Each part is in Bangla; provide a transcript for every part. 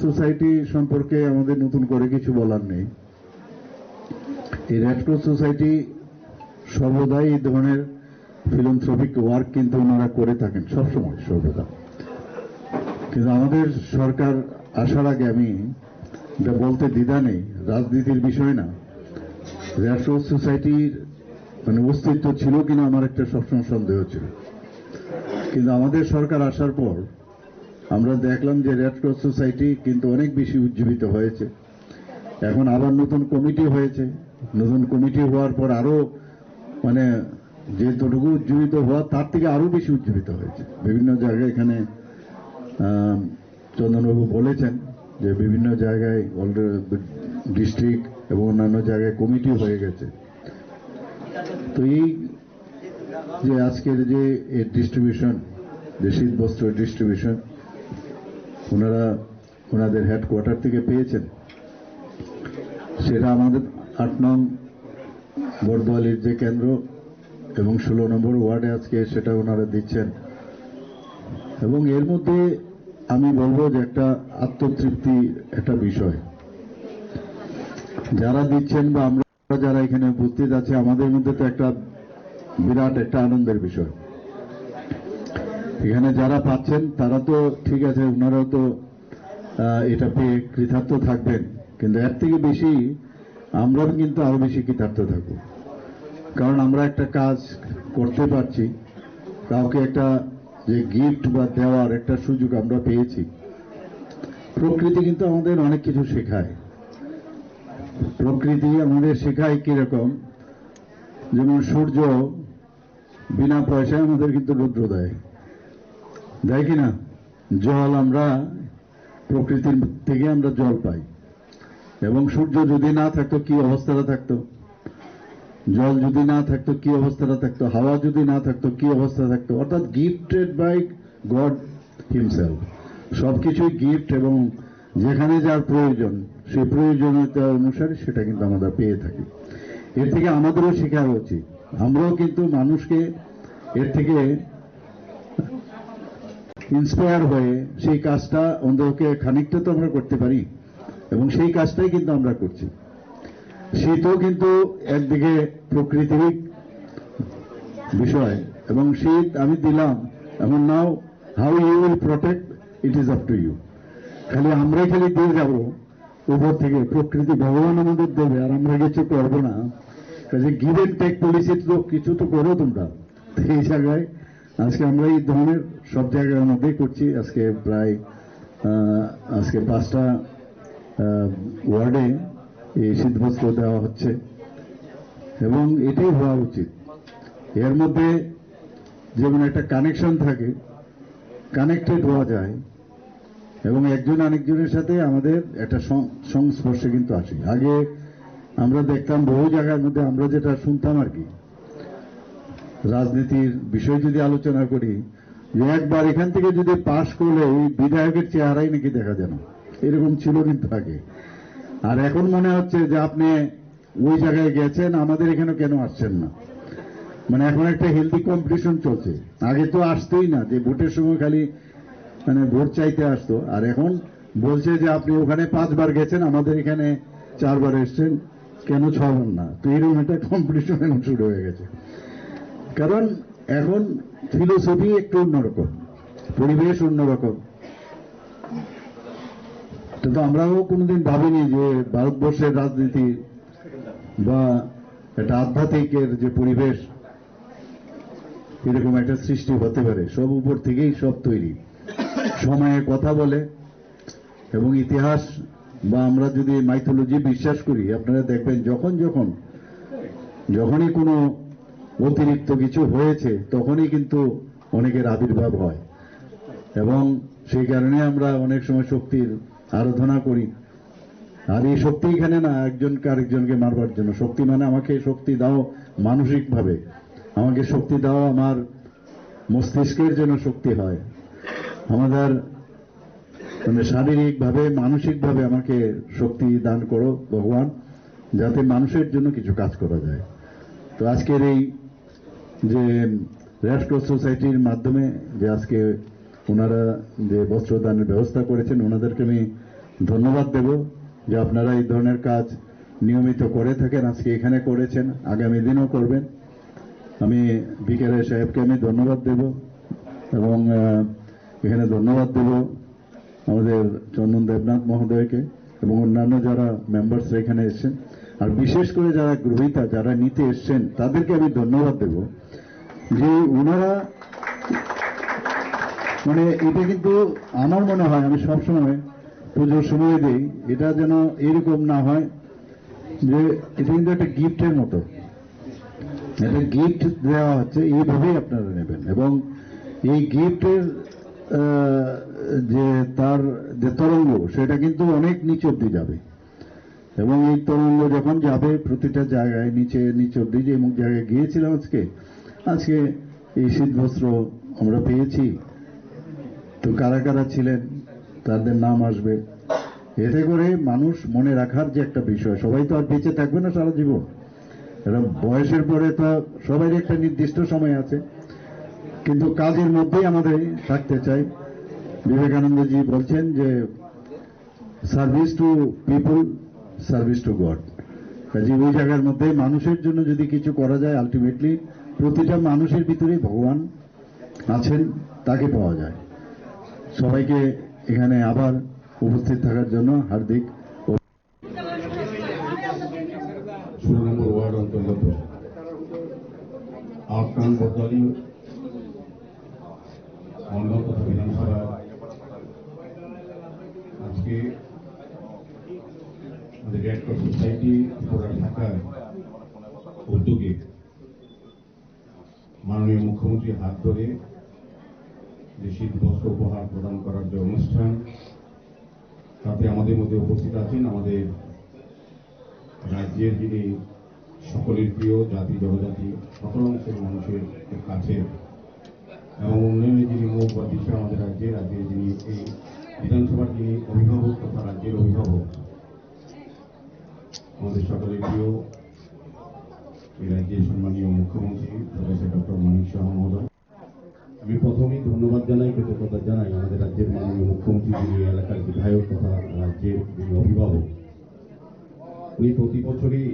সোসাইটি সম্পর্কে আমাদের নতুন করে কিছু বলার নেই। এই রেড ক্রস সোসাইটি সর্বদাই এই ধরনের ফিলান্থ্রপিক ওয়ার্ক কিন্তু ওনারা করে থাকেন সবসময় সর্বদা। কিন্তু আমাদের সরকার আসার আগে আমি এটা বলতে দ্বিধা নেই, রাজনীতির বিষয় না, রেড ক্রস সোসাইটির অস্তিত্ব ছিল কিনা আমার একটা সবসময় সন্দেহ ছিল। কিন্তু আমাদের সরকার আসার পর আমরা দেখলাম যে রেড ক্রস সোসাইটি কিন্তু অনেক বেশি উজ্জীবিত হয়েছে। এখন আবার নতুন কমিটি হয়েছে, নতুন কমিটি হওয়ার পর আরো যেটুকু উজ্জীবিত হওয়া তার থেকে আরো বেশি উজ্জীবিত হয়েছে। বিভিন্ন জায়গায় এখানে চন্দনবাবু বলেছেন যে বিভিন্ন জায়গায় ডিস্ট্রিক্ট এবং অন্যান্য জায়গায় কমিটি হয়ে গেছে। তো এই যে আজকের যে ডিস্ট্রিবিউশন, যে শীতবস্ত্র ডিস্ট্রিবিউশন ওনারা ওনাদের হেডকোয়ার্টার থেকে পেয়েছেন, সেটা আমাদের 8 নং বরদোয়ালির যে কেন্দ্র এবং 16 নম্বর ওয়ার্ডে আজকে সেটা ওনারা দিচ্ছেন। এবং এর মধ্যে আমি বলবো যে একটা আত্মতৃপ্তি একটা বিষয়, যারা দিচ্ছেন বা আমরা যারা এখানে উপস্থিত আছে আমাদের মধ্যে তো একটা বিরাট একটা আনন্দের বিষয়। এখানে যারা পাচ্ছেন তারা তো ঠিক আছে, ওনারাও তো এটা পেয়ে কৃতার্থ থাকবেন, কিন্তু এর থেকে বেশি আমরাও কিন্তু আরো বেশি কৃতার্থ থাকবো, কারণ আমরা একটা কাজ করতে পারছি, কাউকে একটা যে গিফট বা দেওয়ার একটা সুযোগ আমরা পেয়েছি। প্রকৃতি কিন্তু আমাদের অনেক কিছু শেখায়। প্রকৃতি আমাদের শেখায় কিরকম, যেমন সূর্য বিনা পয়সায় আমাদের কিন্তু রৌদ্র দেয়, দেয় কিনা? জল আমরা প্রকৃতির থেকে আমরা জল পাই, এবং সূর্য যদি না থাকতো কি অবস্থাটা থাকতো, জল যদি না থাকতো কি অবস্থাটা থাকতো, হাওয়া যদি না থাকতো কি অবস্থা থাকতো। অর্থাৎ গিফটেড বাই গড হিমসেলফ, সবকিছুই গিফট, এবং যেখানে যার প্রয়োজন সেই প্রয়োজনীয়তা অনুসারে সেটা কিন্তু আমরা পেয়ে থাকি। এর থেকে আমাদেরও শেখা উচিত। আমরাও কিন্তু মানুষকে এর থেকে ইন্সপায়ার হয়ে সেই কাজটা অন্তকে খানিকটা তো আমরা করতে পারি, এবং সেই কাজটাই কিন্তু আমরা করছি। শীতও কিন্তু একদিকে প্রকৃতির বিষয়, এবং শীত আমি দিলাম, এবং now how you will protect it is up to you. খালি আমরাই খালি দিয়ে যাব উপর থেকে, প্রকৃতি ভগবান আমাদের দেবে আর আমরা কিছু করবো না। কাজে গিভ এন্ড টেক পলিসি তো কিছু তো করো তোমরা। এই জায়গায় আজকে আমরা এই ধরনের সব জায়গার মধ্যেই করছি। আজকে প্রায় আজকে 5টা ওয়ার্ডে এই শীতবস্ত্র দেওয়া হচ্ছে, এবং এটাই হওয়া উচিত। এর মধ্যে যেমন একটা কানেকশন থাকে, কানেক্টেড হওয়া যায়, এবং একজন আরেকজনের সাথে আমাদের একটা সংস্পর্শে কিন্তু আসে। আগে আমরা দেখতাম বহু জায়গার মধ্যে আমরা যেটা শুনতাম আর কি, রাজনীতির বিষয় যদি আলোচনা করি, যে একবার এখান থেকে যদি পাশ করলে ওই বিধায়কের চেহারাই নাকি দেখা যায় না, এরকম ছিল কিন্তু আগে। আর এখন মনে হচ্ছে যে আপনি ওই জায়গায় গেছেন, আমাদের এখানে কেন আসছেন না। এখন একটা হেলদি কম্পিটিশন চলছে। আগে তো আসতোই না, যে ভোটের সময় খালি ভোট চাইতে আসতো, আর এখন বলছে যে আপনি ওখানে 5 বার গেছেন, আমাদের এখানে 4 বার এসছেন, কেন 6 বার না। তো এরকম একটা কম্পিটিশন এখন শুরু হয়ে গেছে, কারণ এখন ফিলোসফি একটু অন্যরকম, পরিবেশ অন্যরকম। কিন্তু আমরাও কোনোদিন ভাবিনি যে ভারতবর্ষের রাজনীতি বা একটা আধ্যাত্মিকের যে পরিবেশ, এরকম একটা সৃষ্টি হতে পারে। সব উপর থেকেই সব তৈরি, সময়ে কথা বলে, এবং ইতিহাস বা আমরা যদি মাইথোলজি বিশ্বাস করি, আপনারা দেখবেন যখনই কোনো অতিরিক্ত কিছু হয়েছে তখনই কিন্তু অনেকের আবির্ভাব হয়, এবং সেই কারণে আমরা অনেক সময় শক্তির আরাধনা করি। আর এই শক্তি এখানে না একজনকে আরেকজনকে মারবার জন্য। শক্তি আমাকে শক্তি দাও মানসিকভাবে, আমাকে শক্তি দাও আমার মস্তিষ্কের যেন শক্তি হয়, আমাদের শারীরিকভাবে মানসিকভাবে আমাকে শক্তি দান করো ভগবান, যাতে মানুষের জন্য কিছু কাজ করা যায়। তো আজকের এই যে রেড ক্রস সোসাইটির মাধ্যমে যে আজকে ওনারা যে বস্ত্রদানের ব্যবস্থা করেছেন, ওনাদেরকে আমি ধন্যবাদ দেব যে আপনারা এই ধরনের কাজ নিয়মিত করে থাকেন, আজকে এখানে করেছেন, আগামী দিনও করবেন। আমি বিকেরে সাহেবকে আমি ধন্যবাদ দেব এবং এখানে ধন্যবাদ দেব আমাদের চন্দন দেবনাথ মহোদয়কে এবং অন্যান্য যারা মেম্বার্সরা এখানে এসেছেন, আর বিশেষ করে যারা গ্রহীতা যারা নিতে এসছেন তাদেরকে আমি ধন্যবাদ দেব যে ওনারা মানে এটা কিন্তু আমার মনে হয়, আমি সবসময় পুজোর সময় দিই, এটা যেন এরকম না হয় যে এটা কিন্তু একটা গিফটের মতো, একটা গিফট দেওয়া হচ্ছে, এইভাবেই আপনারা নেবেন এবং এই গিফটের যে তার যে তরঙ্গ সেটা কিন্তু অনেক নিচ অব্দি যাবে এবং এই তরঙ্গ যখন যাবে প্রতিটা জায়গায় নিচে নিচ অব্দি, যে এমন জায়গায় গিয়েছিলাম আজকে এই শীতবস্ত্র আমরা পেয়েছি, তো কারা কারা ছিলেন তাদের নাম আসবে, এতে করে মানুষ মনে রাখার যে একটা বিষয়, সবাই তো আর বেঁচে থাকবে না সারা জীবন, এরা বয়সের পরে তো সবাই একটা নির্দিষ্ট সময় আছে, কিন্তু কাজের মধ্যেই আমাদের থাকতে চাই। বিবেকানন্দজি বলছেন যে service to people, service to god. কাজে ওই জায়গার মধ্যে মানুষের জন্য যদি কিছু করা যায়, আলটিমেটলি প্রতিটা মানুষের ভিতরেই ভগবান আছেন, তাকে পাওয়া যায়। সবাইকে এখানে আবার উপস্থিত থাকার জন্য হার্দিক। 16 নম্বর ওয়ার্ড অন্তর্গত আফগান বদলি মন্ডল তথা বিধানসভা আজকে আমাদের রেড ক্রস সোসাইটি পুরা ঢাকার উদ্যোগে মাননীয় মুখ্যমন্ত্রীর হাত ধরে যে শীতবস্ত্র উপহার প্রদান করার যে অনুষ্ঠান, তাতে আমাদের মধ্যে উপস্থিত আছেন আমাদের রাজ্যের যিনি সকলের প্রিয় জাতি জনজাতি সকল অংশের মানুষের কাছে এবং উন্নয়নের যিনি মুখ বা দিশা আমাদের রাজ্যের যিনি এই বিধানসভার যিনি অভিভাবক তথা রাজ্যের অভিভাবক, আমাদের সকলের প্রিয় এই রাজ্যের সম্মানীয় মুখ্যমন্ত্রী প্রফেসর ডক্টর মানিক শাহ মহোদয়। আমি প্রথমেই ধন্যবাদ জানাই, কৃতজ্ঞতা জানাই আমাদের রাজ্যের মাননীয় মুখ্যমন্ত্রী যিনি এলাকার বিধায়ক তথা রাজ্যের যিনি অভিভাবক। উনি প্রতি বছরই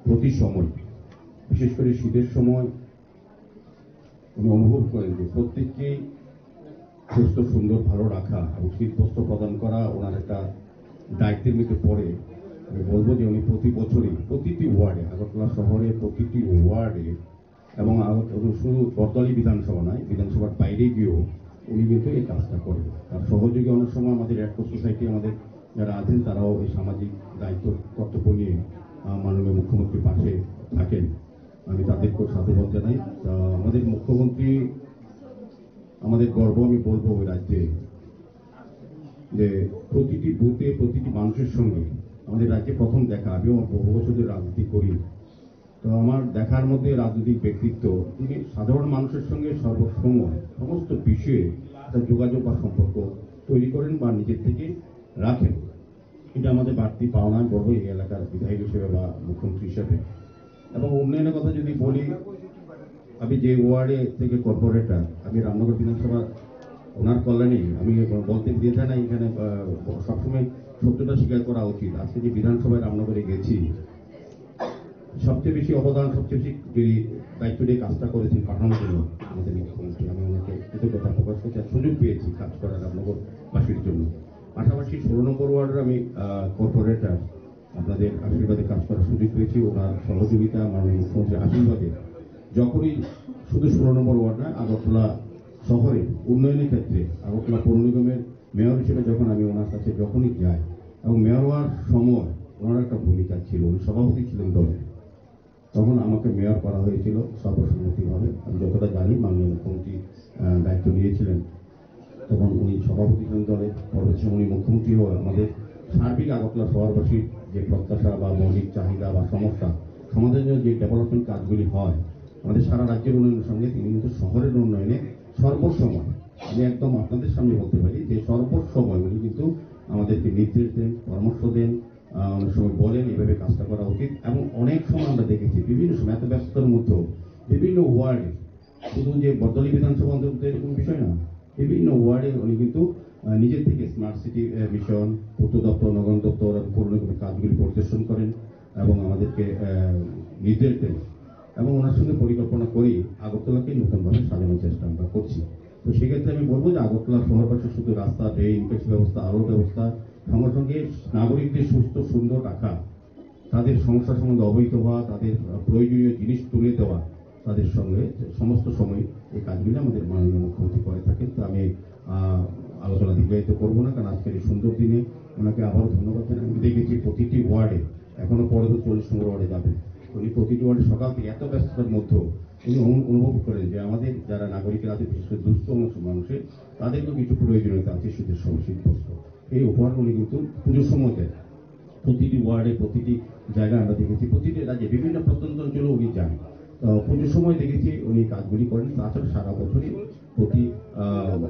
প্রতি সময়, বিশেষ করে শীতের সময় উনি অনুভব করেন যে প্রত্যেককেই সুস্থ সুন্দর ভালো রাখা এবং শীতবস্ত্র প্রদান করা ওনার একটা দায়িত্বের মধ্যে পড়ে। আমি বলবো যে উনি প্রতি বছরই প্রতিটি ওয়ার্ডে, আগরতলা শহরে প্রতিটি ওয়ার্ডে এবং শুধু বরদলি বিধানসভা নয়, বিধানসভার বাইরে গিয়েও উনি কিন্তু এই কাজটা করেন। তার সহযোগী অনেক সময় আমাদের রেড ক্রস সোসাইটি আমাদের যারা আছেন তারাও এই সামাজিক দায়িত্ব কর্তব্য নিয়ে মাননীয় মুখ্যমন্ত্রীর পাশে থাকেন, আমি তাদেরকেও সাধুবাদ জানাই। আমাদের মুখ্যমন্ত্রী আমাদের গর্ব, আমি বলবো ওই রাজ্যে যে প্রতিটি বুথে প্রতিটি মানুষের সঙ্গে আমাদের রাজ্যে প্রথম দেখা। আমিও বহু বছরের রাজনীতি করি, তো আমার দেখার মধ্যে রাজনৈতিক ব্যক্তিত্ব তিনি সাধারণ মানুষের সঙ্গে সর্বসময় সমস্ত বিষয়ে একটা যোগাযোগ বা সম্পর্ক তৈরি করেন বা নিজের থেকে রাখেন। এটা আমাদের বাড়তি পাওনা, গর্ব এই এলাকার বিধায়ক হিসেবে বা মুখ্যমন্ত্রী হিসেবে। এবং উন্নয়নের কথা যদি বলি, আমি যে ওয়ার্ডে থেকে কর্পোরেটর, আমি রামনগর বিধানসভা ওনার কল্যাণে আমি বলতে দিতে না, এখানে সবসময় সত্যটা স্বীকার করা উচিত। আজকে যে বিধানসভায় রামনগরে গেছি, সবচেয়ে বেশি অবদান, সবচেয়ে বেশি দায়িত্ব নিয়ে কাজটা করেছি পাঠানোর জন্য আমাদের মুখ্যমন্ত্রী। আমি ওনাকে কৃতজ্ঞতা প্রকাশ করছি, সুযোগ পেয়েছি কাজ করার রামনগরবাসীর জন্য। পাশাপাশি 16 নম্বর ওয়ার্ডের আমি কর্পোরেটর, আপনাদের আশীর্বাদে কাজ করার সুযোগ পেয়েছি, ওনার সহযোগিতা মাননীয় মুখ্যমন্ত্রীর আশীর্বাদে। যখনই শুধু 16 নম্বর ওয়ার্ড নয়, আগরতলা শহরে উন্নয়নের ক্ষেত্রে আগরতলা পৌর নিগমের মেয়র হিসেবে যখন আমি ওনার কাছে যখনই যাই, এবং মেয়র হওয়ার সময় ওনার একটা ভূমিকা ছিল, উনি সভাপতি ছিলেন দলে, তখন আমাকে মেয়র করা হয়েছিল সর্বসম্মতিভাবে। আমি যতটা জানি মাননীয় মুখ্যমন্ত্রী দায়িত্ব নিয়েছিলেন, তখন উনি সভাপতি ছিলেন দলে। পরবর্তী উনি মুখ্যমন্ত্রী হয়ে আমাদের সার্বিক আগরতলা শহরবাসীর যে প্রত্যাশা বা মৌলিক চাহিদা বা সমস্যা সমাধানের জন্য যে ডেভেলপমেন্ট কাজগুলি হয় আমাদের সারা রাজ্যের উন্নয়নের সঙ্গে, তিনি কিন্তু শহরের উন্নয়নে সর্বসময়, আমি একদম আপনাদের সামনে বলতে পারি যে সর্বসময় উনি কিন্তু আমাদেরকে নির্দেশ দেন, পরামর্শ দেন, অনেক সময় বলেন এভাবে কাজটা করা উচিত। এবং অনেক সময় আমরা দেখেছি বিভিন্ন সময় এত ব্যস্ততার মধ্যেও বিভিন্ন ওয়ার্ডে, শুধু যে বরদলি বিধানসভা অন্তর্গত এরকম বিষয় না, বিভিন্ন ওয়ার্ডে উনি কিন্তু নিজের থেকে স্মার্ট সিটি মিশন, পূর্ত দপ্তর, নগর দপ্তর এবং পৌর নিগমের কাজগুলি পরিদর্শন করেন এবং আমাদেরকে নির্দেশ দেন এবং ওনার সঙ্গে পরিকল্পনা করি আগরতলাকে নতুনভাবে সাজানোর চেষ্টা আমরা করছি। তো সেক্ষেত্রে আমি বলবো যে আগরতলা শহরবাসী শুধু রাস্তা, ড্রেন, পেশ ব্যবস্থা, আলো ব্যবস্থা, সঙ্গে সঙ্গে নাগরিকদের সুস্থ সুন্দর রাখা, তাদের সমস্যা সম্বন্ধে অবহিত হওয়া, তাদের প্রয়োজনীয় জিনিস তুলে দেওয়া, তাদের সঙ্গে সমস্ত সময় এই কাজগুলি আমাদের মাননীয় মুখ্যমন্ত্রী করে থাকেন। তো আমি আলোচনা দীর্ঘায়িত করবো না, কারণ আজকের এই সুন্দর দিনে ওনাকে আবারও ধন্যবাদ জানাই। আমি দেখেছি প্রতিটি ওয়ার্ডে, এখনো পরে তো 40 নম্বর ওয়ার্ডে যাবেন, উনি প্রতিটি ওয়ার্ডে সকাল থেকে এত ব্যস্ততার মধ্যেও উনি অনুভব করেন যে আমাদের যারা নাগরিকের আছে, বিশেষ করে দুস্থ মানুষের, তাদেরকেও কিছু প্রয়োজনীয়তা আছে শীতের সময়, শীতবস্ত্র, এই উপহার উনি কিন্তু পুজোর সময় দেন। প্রতিটি ওয়ার্ডে, প্রতিটি জায়গায় আমরা দেখেছি, প্রতিটি রাজ্যে বিভিন্ন প্রত্যন্ত অঞ্চলে উনি যান। পুজোর সময় দেখেছি উনি কাজগুলি করেন। তাছাড়া সারা বছরই প্রতি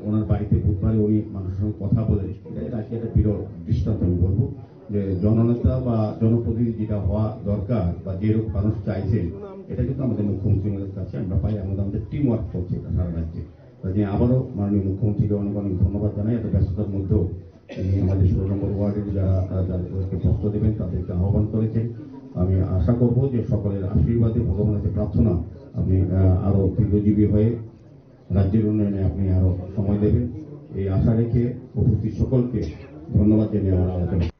ওনার বাড়িতে বুধবারে উনি মানুষের সঙ্গে কথা বলেন। এটা একটা বিরল দৃষ্টান্ত আমি বলবো যে জননেতা বা জনপ্রতিনিধি যেটা হওয়া দরকার বা যেরকম মানুষ চাইছেন, এটা কিন্তু আমাদের মুখ্যমন্ত্রীর কাছে আমরা পাই। আমাদের টিম ওয়ার্ক করছে এটা সারা রাজ্যে। কাজে আবারও মাননীয় মুখ্যমন্ত্রীকে অনেক অনেক ধন্যবাদ জানাই। এত ব্যস্ততার মধ্যেও তিনি আমাদের 16 নম্বর ওয়ার্ডের যারা যাদেরকে বস্ত্র দেবেন তাদেরকে আহ্বান করেছেন। আমি আশা করব যে সকলের আশীর্বাদে, ভগবানের কাছে প্রার্থনা, আপনি আরো দীর্ঘজীবী হয়ে রাজ্যের উন্নয়নে আপনি আরো সময় দেবেন, এই আশা রেখে উপস্থিত সকলকে ধন্যবাদ জানিয়ে আমার আলোচনা